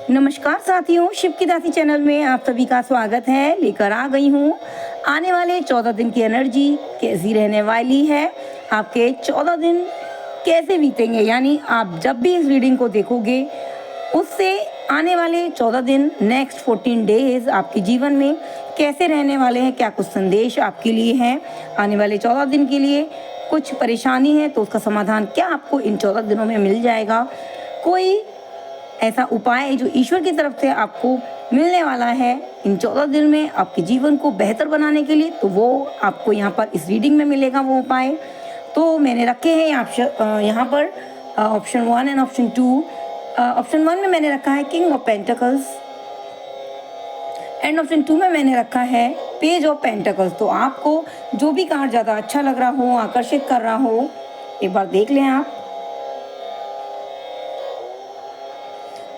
नमस्कार साथियों, शिव की दासी चैनल में आप सभी का स्वागत है। लेकर आ गई हूँ आने वाले 14 दिन की एनर्जी कैसी रहने वाली है। आपके 14 दिन कैसे बीतेंगे, यानी आप जब भी इस रीडिंग को देखोगे उससे आने वाले 14 दिन, नेक्स्ट 14 डेज आपके जीवन में कैसे रहने वाले हैं, क्या कुछ संदेश आपके लिए हैं। आने वाले 14 दिन के लिए कुछ परेशानी है तो उसका समाधान क्या आपको इन 14 दिनों में मिल जाएगा। कोई ऐसा उपाय जो ईश्वर की तरफ से आपको मिलने वाला है इन 14 दिन में आपके जीवन को बेहतर बनाने के लिए, तो वो आपको यहाँ पर इस रीडिंग में मिलेगा वो उपाय। तो मैंने रखे हैं यहाँ पर ऑप्शन 1 एंड ऑप्शन 2। ऑप्शन 1 में मैंने रखा है king of pentacles and option 2 में मैंने रखा है पेज ऑफ पेंटिकल्स। तो आपको जो भी कार्ड ज़्यादा अच्छा लग रहा हो, आकर्षित कर रहा हो, एक बार देख लें आप।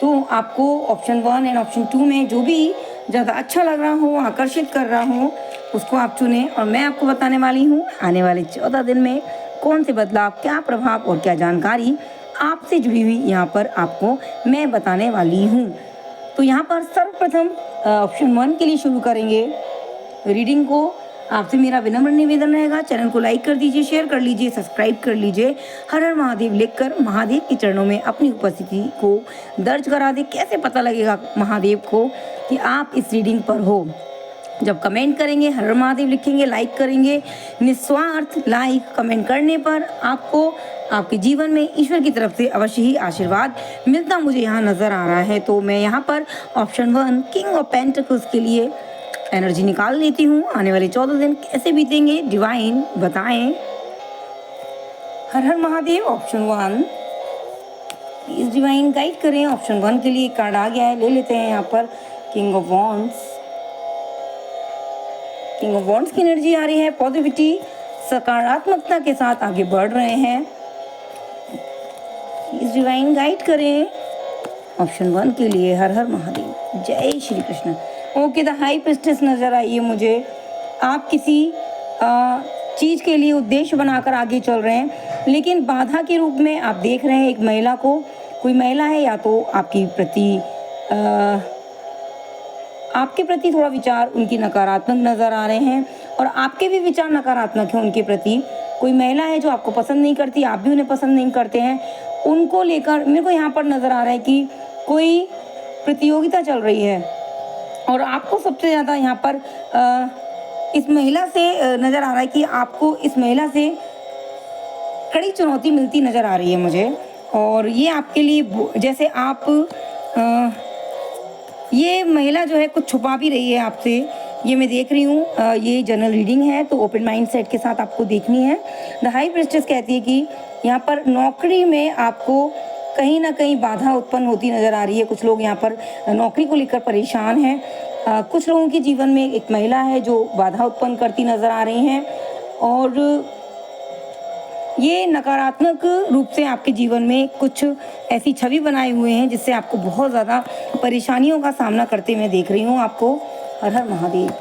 तो आपको ऑप्शन 1 एंड ऑप्शन 2 में जो भी ज़्यादा अच्छा लग रहा हो, आकर्षित कर रहा हो, उसको आप चुनें। और मैं आपको बताने वाली हूँ आने वाले 14 दिन में कौन से बदलाव, क्या प्रभाव और क्या जानकारी आपसे जुड़ी हुई यहाँ पर आपको मैं बताने वाली हूँ। तो यहाँ पर सर्वप्रथम ऑप्शन 1 के लिए शुरू करेंगे रीडिंग को। आपसे मेरा विनम्र निवेदन रहेगा, चैनल को लाइक कर दीजिए, शेयर कर लीजिए, सब्सक्राइब कर लीजिए। हर हर महादेव लिखकर महादेव के चरणों में अपनी उपस्थिति को दर्ज करा दे। कैसे पता लगेगा महादेव को कि आप इस रीडिंग पर हो? जब कमेंट करेंगे, हर हर महादेव लिखेंगे, लाइक करेंगे। निस्वार्थ लाइक कमेंट करने पर आपको आपके जीवन में ईश्वर की तरफ से अवश्य ही आशीर्वाद मिलता मुझे यहाँ नज़र आ रहा है। तो मैं यहाँ पर ऑप्शन 1 किंग ऑफ पेंटिकल्स के लिए एनर्जी निकाल लेती हूँ। आने वाले 14 दिन कैसे बीतेंगे, डिवाइन बताएं। Har Har Mahadev. Option 1 please divine guide करें। ऑप्शन 1 के लिए कार्ड आ गया है, ले लेते हैं यहाँ पर king of wands. King of wands की एनर्जी आ रही है, पॉजिटिविटी, सकारात्मकता के साथ आगे बढ़ रहे हैं। प्लीज डिवाइन गाइड करें ऑप्शन 1 के लिए। हर हर महादेव, जय Shri Krishna. Okay, the high priestess नज़र आई है मुझे। आप किसी चीज़ के लिए उद्देश्य बनाकर आगे चल रहे हैं, लेकिन बाधा के रूप में आप देख रहे हैं एक महिला को। कोई महिला है या तो आपके प्रति थोड़ा विचार उनकी नकारात्मक नज़र आ रहे हैं और आपके भी विचार नकारात्मक हैं उनके प्रति। कोई महिला है जो आपको पसंद नहीं करती, आप भी उन्हें पसंद नहीं करते हैं। उनको लेकर मेरे को यहाँ पर नज़र आ रहा है कि कोई प्रतियोगिता चल रही है और आपको सबसे ज़्यादा यहाँ पर इस महिला से नज़र आ रहा है कि आपको इस महिला से कड़ी चुनौती मिलती नज़र आ रही है मुझे। और ये आपके लिए जैसे आप ये महिला जो है कुछ छुपा भी रही है आपसे, ये मैं देख रही हूँ। ये जनरल रीडिंग है तो ओपन माइंड सेट के साथ आपको देखनी है। द हाई प्रिस्टेस कहती है कि यहाँ पर नौकरी में आपको कहीं ना कहीं बाधा उत्पन्न होती नज़र आ रही है। कुछ लोग यहाँ पर नौकरी को लेकर परेशान हैं। कुछ लोगों के जीवन में एक महिला है जो बाधा उत्पन्न करती नज़र आ रही हैं और ये नकारात्मक रूप से आपके जीवन में कुछ ऐसी छवि बनाए हुए हैं जिससे आपको बहुत ज़्यादा परेशानियों का सामना करते मैं देख रही हूँ आपको। हर हर महादेव।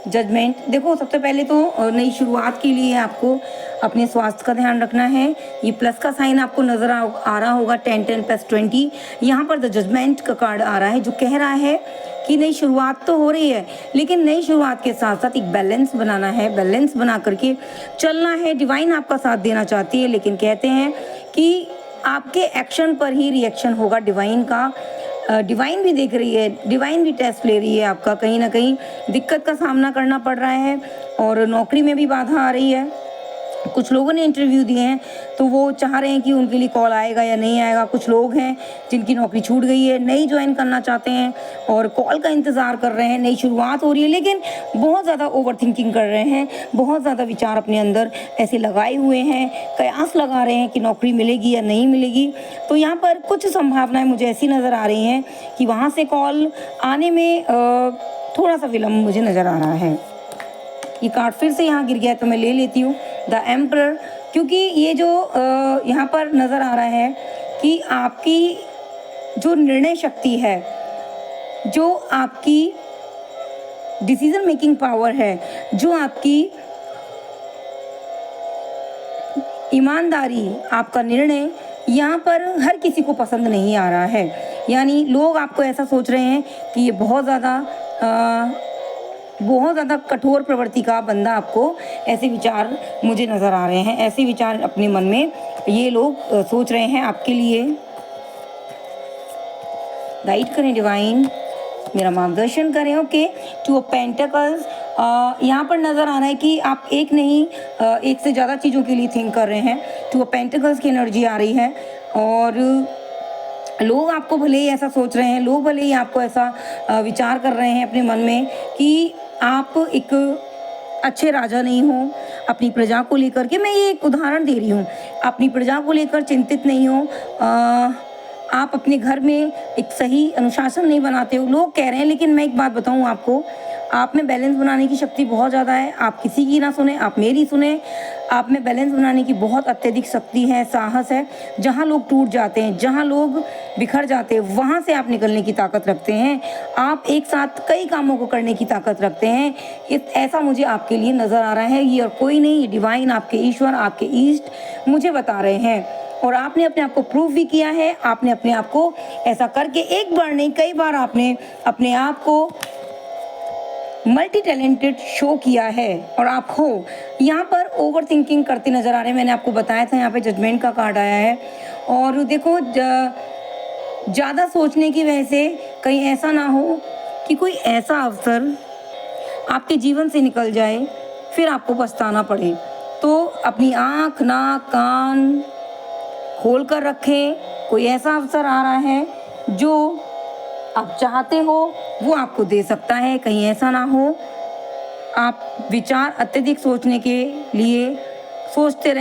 जजमेंट। देखो, सबसे पहले तो नई शुरुआत के लिए आपको अपने स्वास्थ्य का ध्यान रखना है। ये प्लस का साइन आपको नज़र आ रहा होगा, 10 10 + 20। यहाँ पर द जजमेंट का कार्ड आ रहा है जो कह रहा है कि नई शुरुआत तो हो रही है, लेकिन नई शुरुआत के साथ साथ एक बैलेंस बनाना है, बैलेंस बना करके चलना है। डिवाइन आपका साथ देना चाहती है, लेकिन कहते हैं कि आपके एक्शन पर ही रिएक्शन होगा डिवाइन का। डिवाइन भी देख रही है, डिवाइन भी टेस्ट ले रही है आपका। कहीं ना कहीं दिक्कत का सामना करना पड़ रहा है और नौकरी में भी बाधा आ रही है। कुछ लोगों ने इंटरव्यू दिए हैं तो वो चाह रहे हैं कि उनके लिए कॉल आएगा या नहीं आएगा। कुछ लोग हैं जिनकी नौकरी छूट गई है, नई ज्वाइन करना चाहते हैं और कॉल का इंतज़ार कर रहे हैं। नई शुरुआत हो रही है लेकिन बहुत ज़्यादा ओवर थिंकिंग कर रहे हैं, बहुत ज़्यादा विचार अपने अंदर ऐसे लगाए हुए हैं, कयास लगा रहे हैं कि नौकरी मिलेगी या नहीं मिलेगी। तो यहाँ पर कुछ संभावनाएँ मुझे ऐसी नज़र आ रही हैं कि वहाँ से कॉल आने में थोड़ा सा विलम्ब मुझे नज़र आ रहा है। ये कार्ड फिर से यहाँ गिर गया तो मैं ले लेती हूँ द एम्परर, क्योंकि ये जो यहाँ पर नज़र आ रहा है कि आपकी जो निर्णय शक्ति है, जो आपकी डिसीजन मेकिंग पावर है, जो आपकी ईमानदारी, आपका निर्णय यहाँ पर हर किसी को पसंद नहीं आ रहा है। यानी लोग आपको ऐसा सोच रहे हैं कि ये बहुत ज़्यादा कठोर प्रवृत्ति का बंदा, आपको ऐसे विचार मुझे नज़र आ रहे हैं, ऐसे विचार अपने मन में ये लोग सोच रहे हैं आपके लिए। गाइड करें डिवाइन, मेरा मार्गदर्शन करें। ओके, टू ऑफ पेंटिकल्स, यहाँ पर नज़र आ रहा है कि आप एक नहीं एक से ज़्यादा चीज़ों के लिए थिंक कर रहे हैं। टू ऑफ पेंटिकल्स की एनर्जी आ रही है और लोग आपको भले ही ऐसा सोच रहे हैं, लोग भले ही आपको ऐसा विचार कर रहे हैं अपने मन में कि आप एक अच्छे राजा नहीं हो अपनी प्रजा को लेकर के। मैं ये एक उदाहरण दे रही हूँ, अपनी प्रजा को लेकर चिंतित नहीं हो, आप अपने घर में एक सही अनुशासन नहीं बनाते हो, लोग कह रहे हैं। लेकिन मैं एक बात बताऊं आपको, आप में बैलेंस बनाने की शक्ति बहुत ज़्यादा है। आप किसी की ना सुने, आप मेरी सुने। आप में बैलेंस बनाने की बहुत अत्यधिक शक्ति है, साहस है। जहाँ लोग टूट जाते हैं, जहाँ लोग बिखर जाते हैं, वहाँ से आप निकलने की ताकत रखते हैं। आप एक साथ कई कामों को करने की ताकत रखते हैं। ऐसा मुझे आपके लिए नज़र आ रहा है। ये और कोई नहीं, ये डिवाइन, आपके ईश्वर, आपके ईस्ट मुझे बता रहे हैं। और आपने अपने आप को प्रूव भी किया है। आपने अपने आप को ऐसा करके एक बार नहीं, कई बार आपने अपने आप को मल्टी टैलेंटेड शो किया है। और आप हो यहाँ पर ओवर थिंकिंग करते नज़र आ रहे हैं। मैंने आपको बताया था, यहाँ पे जजमेंट का कार्ड आया है। और देखो, ज़्यादा सोचने की वजह से कहीं ऐसा ना हो कि कोई ऐसा अवसर आपके जीवन से निकल जाए, फिर आपको पछताना पड़े। तो अपनी आँख, नाक, कान खोल कर रखें। कोई ऐसा अवसर आ रहा है जो आप चाहते हो, वो आपको दे सकता है। कहीं ऐसा ना हो आप विचार अत्यधिक सोचने के लिए सोचते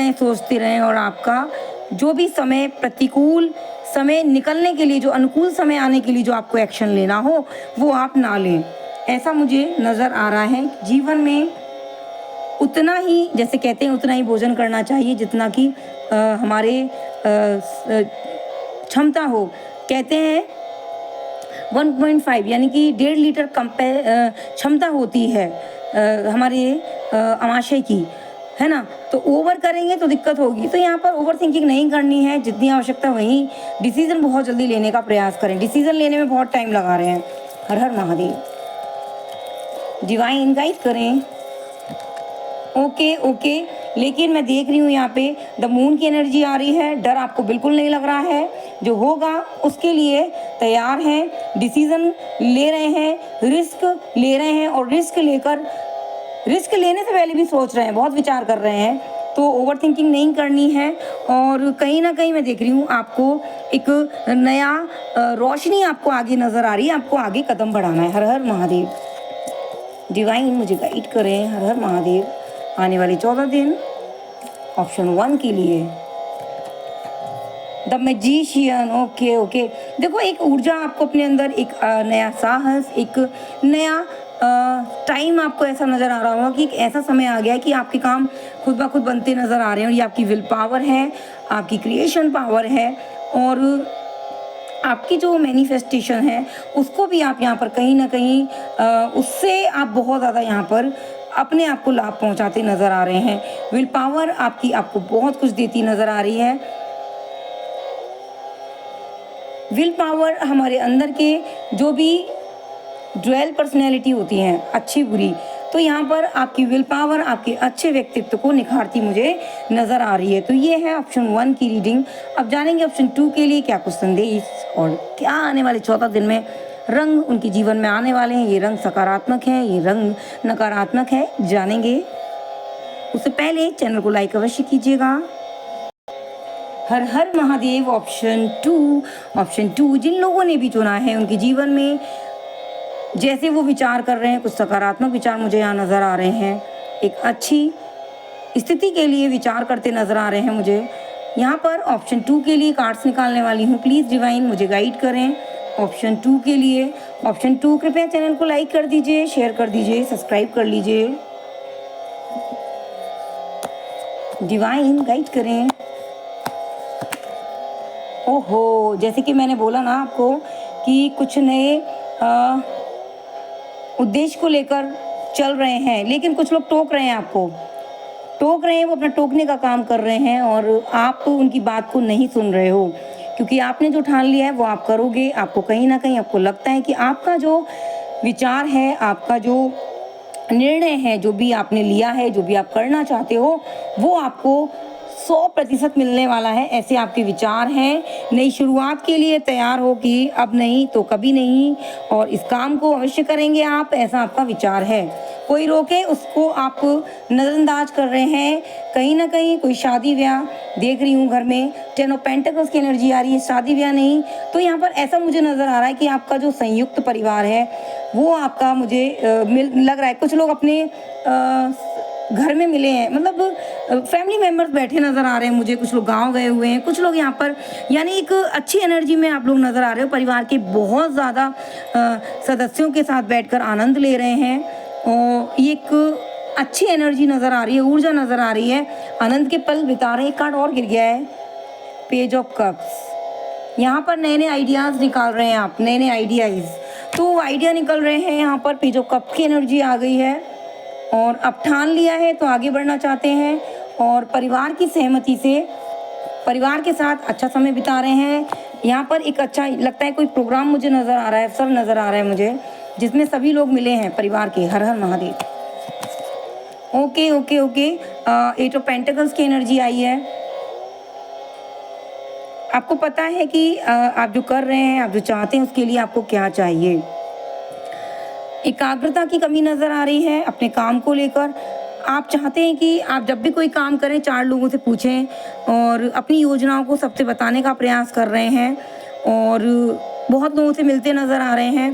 रहें और आपका जो भी समय, प्रतिकूल समय निकलने के लिए, जो अनुकूल समय आने के लिए जो आपको एक्शन लेना हो, वो आप ना लें। ऐसा मुझे नज़र आ रहा है। जीवन में उतना ही, जैसे कहते हैं, उतना ही भोजन करना चाहिए जितना कि हमारे क्षमता हो। कहते हैं 1.5 यानी कि 1.5 लीटर क्षमता होती है हमारे आमाशय की, है ना। तो ओवर करेंगे तो दिक्कत होगी। तो यहाँ पर ओवर थिंकिंग नहीं करनी है, जितनी आवश्यकता वहीं डिसीजन बहुत जल्दी लेने का प्रयास करें। डिसीजन लेने में बहुत टाइम लगा रहे हैं। हर हर महादेव। डिवाइन गाइड करें। ओके, लेकिन मैं देख रही हूँ यहाँ पे द मून की एनर्जी आ रही है। डर आपको बिल्कुल नहीं लग रहा है, जो होगा उसके लिए तैयार हैं, डिसीजन ले रहे हैं, रिस्क ले रहे हैं। और रिस्क लेने से पहले भी सोच रहे हैं, बहुत विचार कर रहे हैं। तो ओवर थिंकिंग नहीं करनी है। और कहीं ना कहीं मैं देख रही हूँ आपको एक नया रोशनी आपको आगे नज़र आ रही है, आपको आगे कदम बढ़ाना है। हर हर महादेव। डिवाइन मुझे गाइड करें। हर हर महादेव। आने वाले 14 दिन ऑप्शन 1 के लिए द मैजिशियन। ओके, देखो, एक ऊर्जा आपको अपने अंदर, एक नया साहस, एक नया टाइम आपको ऐसा नज़र आ रहा होगा कि एक ऐसा समय आ गया है कि आपके काम खुद ब खुद बनते नज़र आ रहे हैं। और ये आपकी विल पावर है, आपकी क्रिएशन पावर है। और आपकी जो मैनिफेस्टेशन है उसको भी आप यहाँ पर कहीं ना कहीं उससे आप बहुत ज़्यादा यहाँ पर अपने आप को लाभ पहुँचाते नज़र आ रहे हैं। विल पावर आपको बहुत कुछ देती नज़र आ रही है। विल पावर हमारे अंदर के जो भी ड्यूअल पर्सनैलिटी होती हैं, अच्छी बुरी, तो यहाँ पर आपकी विल पावर आपके अच्छे व्यक्तित्व को निखारती मुझे नज़र आ रही है। तो ये है ऑप्शन 1 की रीडिंग। अब जानेंगे ऑप्शन 2 के लिए क्या कुछ संदेश और क्या आने वाले 14 दिन में रंग उनके जीवन में आने वाले हैं। ये रंग सकारात्मक है, ये रंग नकारात्मक है, जानेंगे। उससे पहले चैनल को लाइक अवश्य कीजिएगा। हर हर महादेव। ऑप्शन 2 जिन लोगों ने भी चुना है, उनके जीवन में जैसे वो विचार कर रहे हैं, कुछ सकारात्मक विचार मुझे यहाँ नज़र आ रहे हैं। एक अच्छी स्थिति के लिए विचार करते नज़र आ रहे हैं मुझे। यहाँ पर ऑप्शन 2 के लिए कार्ड्स निकालने वाली हूँ। प्लीज़ डिवाइन मुझे गाइड करें ऑप्शन 2 के लिए। ऑप्शन 2, कृपया चैनल को लाइक कर दीजिए, शेयर कर दीजिए, सब्सक्राइब कर लीजिए। डिवाइन गाइड करें। ओहो, जैसे कि मैंने बोला ना आपको कि कुछ नए उद्देश्य को लेकर चल रहे हैं, लेकिन कुछ लोग टोक रहे हैं, आपको टोक रहे हैं, वो अपना टोकने का काम कर रहे हैं और आप उनकी बात को नहीं सुन रहे हो। क्योंकि आपने जो ठान लिया है वो आप करोगे। आपको कहीं ना कहीं आपको लगता है कि आपका जो विचार है, आपका जो निर्णय है, जो भी आपने लिया है, जो भी आप करना चाहते हो, वो आपको 100% मिलने वाला है। ऐसे आपके विचार हैं। नई शुरुआत के लिए तैयार हो कि अब नहीं तो कभी नहीं, और इस काम को अवश्य करेंगे आप, ऐसा आपका विचार है। कोई रोके उसको आप नज़रअंदाज कर रहे हैं। कहीं ना कहीं कोई शादी ब्याह देख रही हूँ घर में, 10 ऑफ पेंटिकल्स की एनर्जी आ रही है, शादी ब्याह नहीं तो यहाँ पर ऐसा मुझे नज़र आ रहा है कि आपका जो संयुक्त परिवार है वो आपका मुझे लग रहा है। कुछ लोग अपने घर में मिले हैं, मतलब फैमिली मेंबर्स बैठे नज़र आ रहे हैं मुझे। कुछ लोग गांव गए हुए हैं, कुछ लोग यहाँ पर, यानी एक अच्छी एनर्जी में आप लोग नज़र आ रहे हो। परिवार के बहुत ज़्यादा सदस्यों के साथ बैठकर आनंद ले रहे हैं और ये एक अच्छी एनर्जी नज़र आ रही है, ऊर्जा नज़र आ रही है। आनंद के पल बिता रहे हैं। एक कार्ड और गिर गया है, पेज ऑफ कप्स। यहाँ पर नए नए आइडियाज़ निकाल रहे हैं आप, नए नए आइडियाज़, तो आइडिया निकल रहे हैं। यहाँ पर पेज ऑफ कप्स की एनर्जी आ गई है और अब ठान लिया है तो आगे बढ़ना चाहते हैं और परिवार की सहमति से परिवार के साथ अच्छा समय बिता रहे हैं। यहाँ पर एक अच्छा लगता है कोई प्रोग्राम मुझे नज़र आ रहा है, अवसर नज़र आ रहा है मुझे, जिसमें सभी लोग मिले हैं परिवार के। Har Har Mahadev. Okay okay okay, 8 of pentacles की एनर्जी आई है। आपको पता है कि आप जो कर रहे हैं, आप जो चाहते हैं, उसके लिए आपको क्या चाहिए। एकाग्रता की कमी नज़र आ रही है अपने काम को लेकर। आप चाहते हैं कि आप जब भी कोई काम करें 4 लोगों से पूछें और अपनी योजनाओं को सबसे बताने का प्रयास कर रहे हैं और बहुत लोगों से मिलते नज़र आ रहे हैं।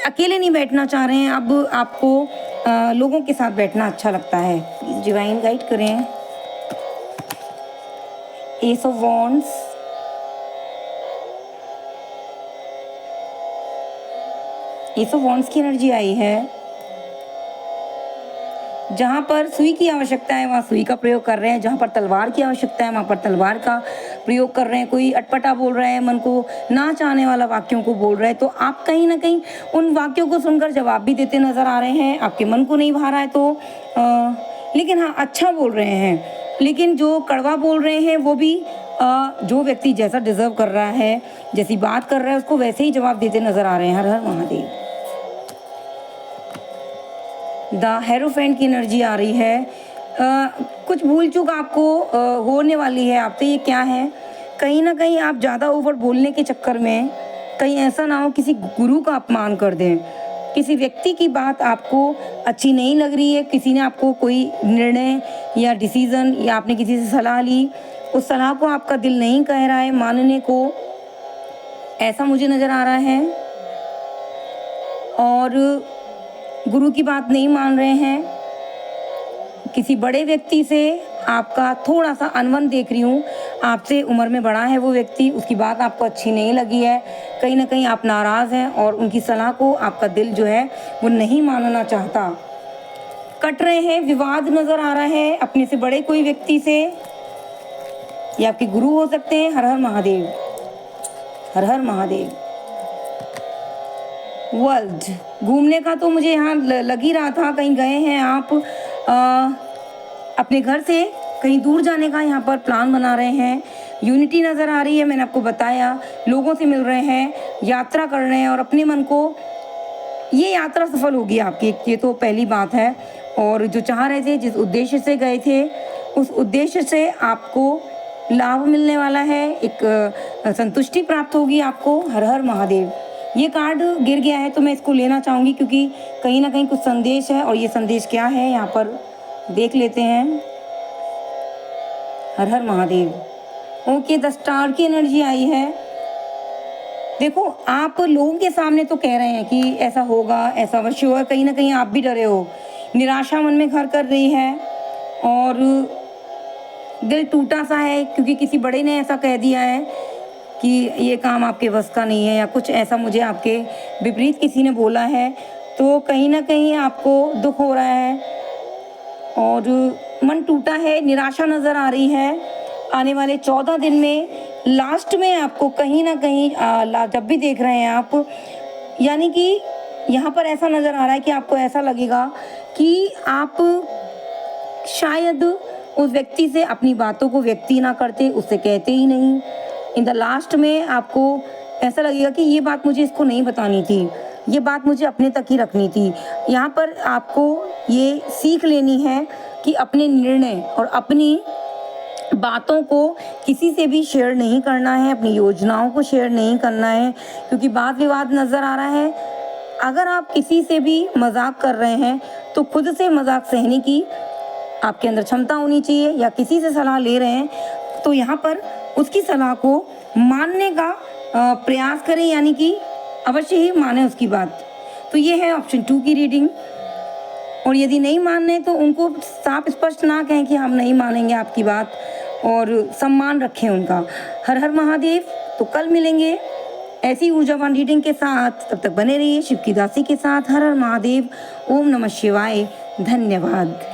अकेले नहीं बैठना चाह रहे हैं, अब आपको लोगों के साथ बैठना अच्छा लगता है। प्लीज़ डिवाइन गाइड करें। S of wands, S of wands की एनर्जी आई है। जहाँ पर सुई की आवश्यकता है वहाँ सुई का प्रयोग कर रहे हैं, जहाँ पर तलवार की आवश्यकता है वहाँ पर तलवार का प्रयोग कर रहे हैं। कोई अटपटा बोल रहा है, मन को ना चाहने वाला वाक्यों को बोल रहा है, तो आप कहीं ना कहीं उन वाक्यों को सुनकर जवाब भी देते नज़र आ रहे हैं। आपके मन को नहीं भा रहा है तो लेकिन हाँ, अच्छा बोल रहे हैं। लेकिन जो कड़वा बोल रहे हैं वो भी जो व्यक्ति जैसा डिजर्व कर रहा है, जैसी बात कर रहा है, उसको वैसे ही जवाब देते नज़र आ रहे हैं। हर हर महादेव। द हेरोफेंट की एनर्जी आ रही है। कुछ भूल चूक आपको होने वाली है आपसे। ये क्या है, कहीं ना कहीं आप ज़्यादा ओवर बोलने के चक्कर में कहीं ऐसा ना हो किसी गुरु का अपमान कर दें। किसी व्यक्ति की बात आपको अच्छी नहीं लग रही है, किसी ने आपको कोई निर्णय या डिसीज़न या आपने किसी से सलाह ली, उस सलाह को आपका दिल नहीं कह रहा है मानने को, ऐसा मुझे नज़र आ रहा है। और गुरु की बात नहीं मान रहे हैं। किसी बड़े व्यक्ति से आपका थोड़ा सा अनबन देख रही हूँ। आपसे उम्र में बड़ा है वो व्यक्ति, उसकी बात आपको अच्छी नहीं लगी है। कहीं ना कहीं आप नाराज़ हैं और उनकी सलाह को आपका दिल जो है वो नहीं मानना चाहता। कट रहे हैं, विवाद नज़र आ रहा है अपने से बड़े कोई व्यक्ति से, ये आपके गुरु हो सकते हैं। हर हर महादेव, हर हर महादेव। वर्ल्ड घूमने का तो मुझे यहाँ लग ही रहा था, कहीं गए हैं आप, अपने घर से कहीं दूर जाने का यहाँ पर प्लान बना रहे हैं। यूनिटी नज़र आ रही है, मैंने आपको बताया। लोगों से मिल रहे हैं, यात्रा कर रहे हैं और अपने मन को, ये यात्रा सफल होगी आपकी, ये तो पहली बात है। और जो चाह रहे थे, जिस उद्देश्य से गए थे, उस उद्देश्य से आपको लाभ मिलने वाला है, एक संतुष्टि प्राप्त होगी आपको। हर हर महादेव। ये कार्ड गिर गया है तो मैं इसको लेना चाहूँगी क्योंकि कहीं ना कहीं कुछ संदेश है, और ये संदेश क्या है यहाँ पर देख लेते हैं। हर हर महादेव। ओके, 10 स्टार की एनर्जी आई है। देखो, आप लोगों के सामने तो कह रहे हैं कि ऐसा होगा, ऐसा अवश्य होगा, कहीं ना कहीं आप भी डरे हो। निराशा मन में घर कर रही है और दिल टूटा सा है क्योंकि किसी बड़े ने ऐसा कह दिया है कि ये काम आपके बस का नहीं है, या कुछ ऐसा मुझे आपके विपरीत किसी ने बोला है, तो कहीं ना कहीं आपको दुख हो रहा है और मन टूटा है, निराशा नज़र आ रही है। आने वाले 14 दिन में लास्ट में आपको कहीं ना कहीं जब भी देख रहे हैं आप, यानी कि यहाँ पर ऐसा नज़र आ रहा है कि आपको ऐसा लगेगा कि आप शायद उस व्यक्ति से अपनी बातों को व्यक्त ही ना करते, उससे कहते ही नहीं, इन द लास्ट में आपको ऐसा लगेगा कि ये बात मुझे इसको नहीं बतानी थी, ये बात मुझे अपने तक ही रखनी थी। यहाँ पर आपको ये सीख लेनी है कि अपने निर्णय और अपनी बातों को किसी से भी शेयर नहीं करना है, अपनी योजनाओं को शेयर नहीं करना है, क्योंकि वाद विवाद नज़र आ रहा है। अगर आप किसी से भी मजाक कर रहे हैं तो खुद से मजाक सहने की आपके अंदर क्षमता होनी चाहिए, या किसी से सलाह ले रहे हैं तो यहाँ पर उसकी सलाह को मानने का प्रयास करें, यानी कि अवश्य ही माने उसकी बात। तो ये है ऑप्शन 2 की रीडिंग। और यदि नहीं मानने तो उनको साफ स्पष्ट ना कहें कि हम नहीं मानेंगे आपकी बात, और सम्मान रखें उनका। हर हर महादेव। तो कल मिलेंगे ऐसी ऊर्जावान रीडिंग के साथ, तब तक बने रहिए शिव की दासी के साथ। हर हर महादेव। ओम नमः शिवाय। धन्यवाद।